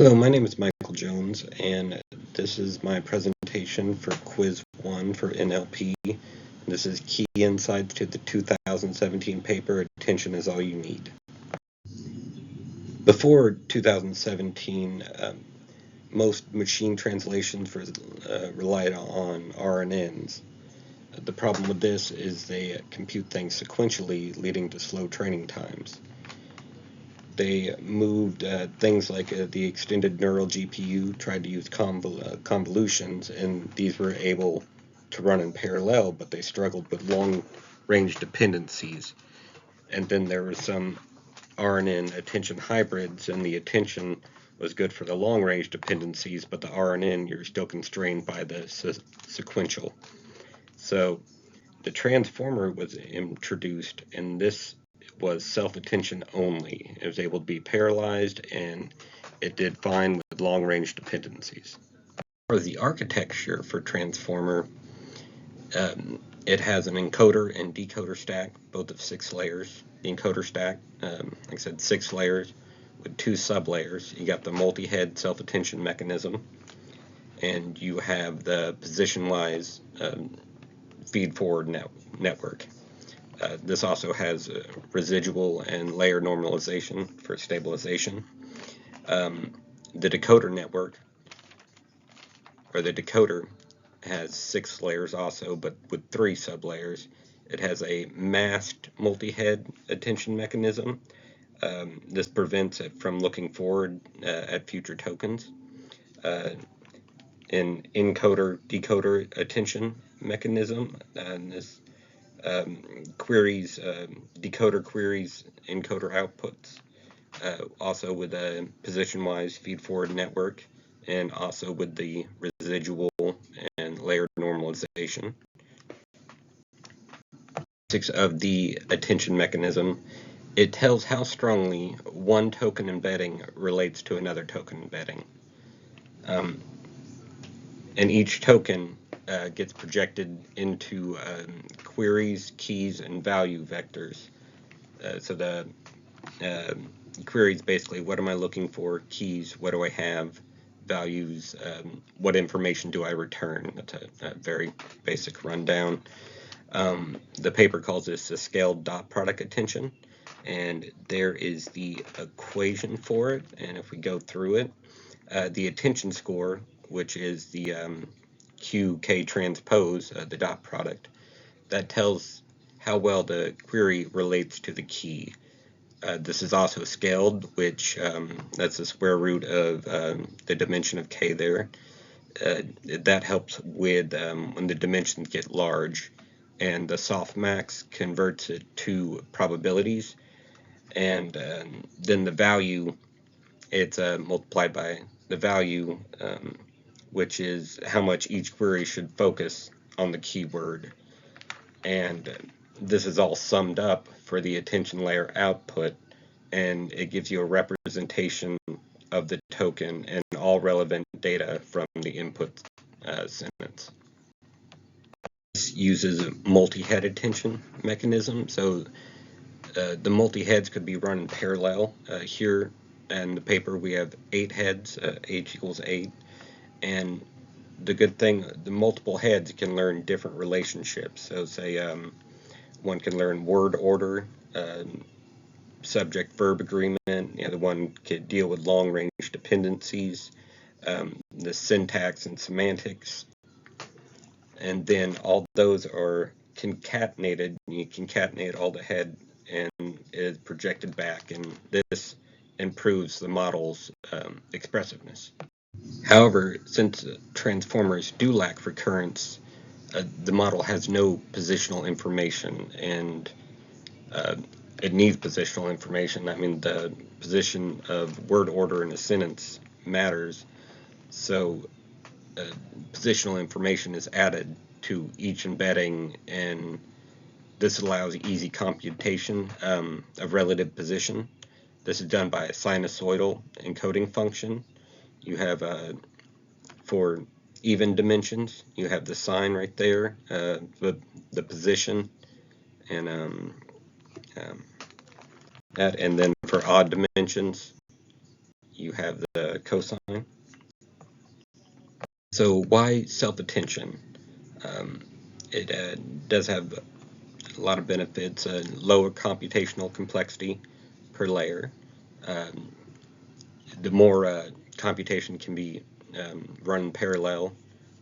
Hello, my name is Michael Jones, and this is my presentation for Quiz 1 for NLP. This is Key Insights to the 2017 paper, Attention is All You Need. Before 2017, most machine translations relied on RNNs. The problem with this is they compute things sequentially, leading to slow training times. They moved things like the extended neural GPU, tried to use convolutions, and these were able to run in parallel, but they struggled with long-range dependencies. And then there were some RNN attention hybrids, and the attention was good for the long-range dependencies, but the RNN, you're still constrained by the sequential. So the transformer was introduced, and this was self-attention only. It was able to be parallelized, and it did fine with long-range dependencies. For the architecture for transformer, it has an encoder and decoder stack, both of 6 layers. The encoder stack, like I said, 6 layers with 2 sublayers. You got the multi-head self-attention mechanism, and you have the position-wise feed-forward network. This also has residual and layer normalization for stabilization. The decoder network, or the decoder, has 6 layers also, but with 3 sublayers. It has a masked multi-head attention mechanism. This prevents it from looking forward at future tokens. An encoder-decoder attention mechanism, and this queries, decoder queries encoder outputs, also with a position-wise feed-forward network, and also with the residual and layer normalization. Basics of the attention mechanism: it tells how strongly one token embedding relates to another token embedding. And each token gets projected into queries, keys, and value vectors. So the queries basically, what am I looking for? Keys, what do I have? Values, what information do I return? That's a very basic rundown. The paper calls this a scaled dot product attention, and there is the equation for it. And if we go through it, the attention score, which is the QK transpose, the dot product, that tells how well the query relates to the key. This is also scaled, which that's the square root of the dimension of k there. That helps with when the dimensions get large, and the softmax converts it to probabilities, and then the value, it's multiplied by the value, which is how much each query should focus on the keyword. And this is all summed up for the attention layer output, and it gives you a representation of the token and all relevant data from the input sentence. This uses a multi-head attention mechanism, so the multi-heads could be run in parallel. Here in the paper we have 8 heads, h equals 8, and the good thing, the multiple heads can learn different relationships. So say one can learn word order, subject-verb agreement, the other one could deal with long-range dependencies, the syntax and semantics, and then all those are concatenated. You concatenate all the head and it is projected back, and this improves the model's expressiveness. However, since transformers do lack recurrence, the model has no positional information, and it needs positional information. I mean, the position of word order in a sentence matters, so positional information is added to each embedding, and this allows easy computation of relative position. This is done by a sinusoidal encoding function. You have for even dimensions, you have the sign right there, the position, and that. And then for odd dimensions, you have the cosine. So why self-attention? It does have a lot of benefits, lower computational complexity per layer. The more computation can be run in parallel,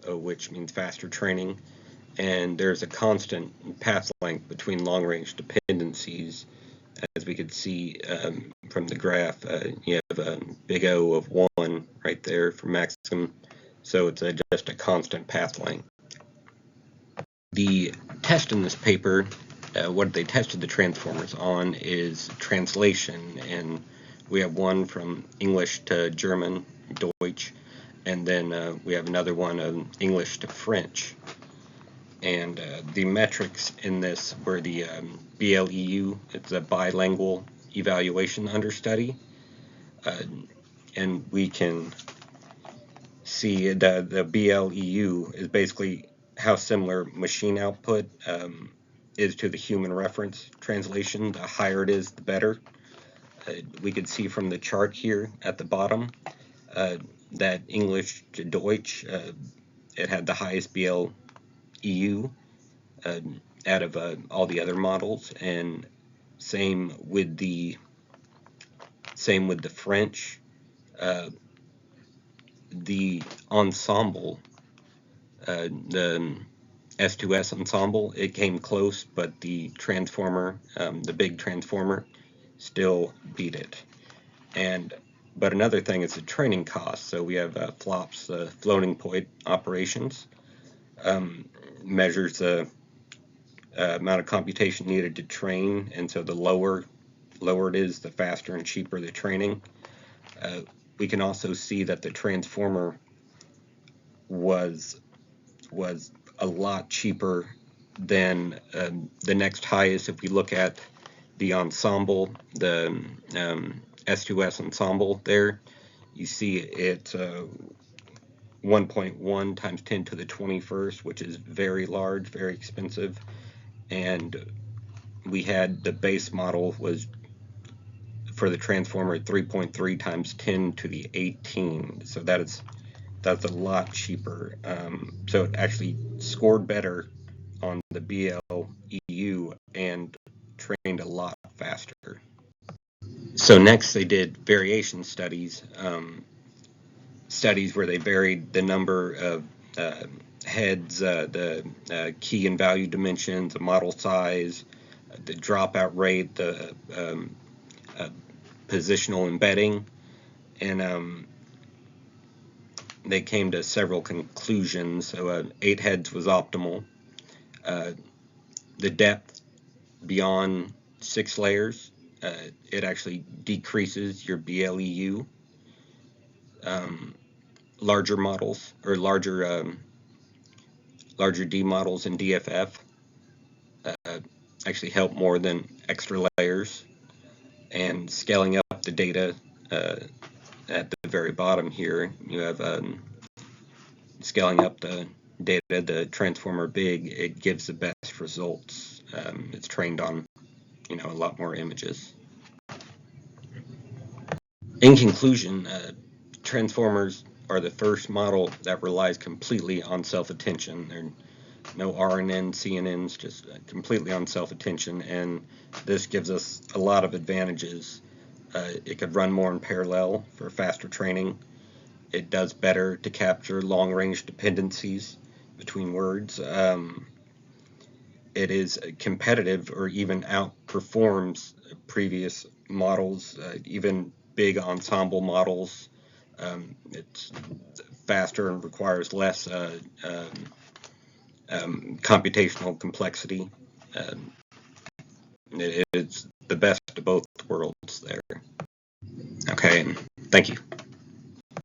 which means faster training, and there's a constant path length between long-range dependencies. As we could see from the graph, you have a big O of 1 right there for maximum, so it's just a constant path length. The test in this paper, what they tested the transformers on is translation, and we have one from English to German, Deutsch, and then we have another one of English to French. And the metrics in this were the BLEU, it's a bilingual evaluation understudy, and we can see that the BLEU is basically how similar machine output is to the human reference translation. The higher it is, the better. We could see from the chart here at the bottom that English to Deutsch, it had the highest BLEU out of all the other models, and same with the French. The ensemble, the S2S ensemble, it came close, but the transformer, the big transformer, still beat it. But another thing is the training cost. So we have FLOPS, floating point operations, measures the amount of computation needed to train, and so the lower it is, the faster and cheaper the training. We can also see that the transformer was a lot cheaper than the next highest. If we look at the ensemble, the S2S ensemble there, you see it's 1.1 times 10 to the 21st, which is very large, very expensive. And we had the base model was for the transformer 3.3 times 10 to the 18. So that's a lot cheaper. So it actually scored better on the BLEU and trained a lot faster. So next they did variation studies, studies where they varied the number of heads, the key and value dimensions, the model size, the dropout rate, the positional embedding, and they came to several conclusions. So 8 heads was optimal. The depth beyond 6 layers, it actually decreases your BLEU. Larger models, or larger D models in DFF actually help more than extra layers. And scaling up the data at the very bottom here, you have scaling up the data, the transformer big, it gives the best results. It's trained on, a lot more images. In conclusion, transformers are the first model that relies completely on self-attention. There are no RNN, CNNs, just completely on self-attention, and this gives us a lot of advantages. It could run more in parallel for faster training. It does better to capture long-range dependencies between words. It is competitive or even outperforms previous models, even big ensemble models. It's faster and requires less computational complexity. It's the best of both worlds there. Okay, thank you.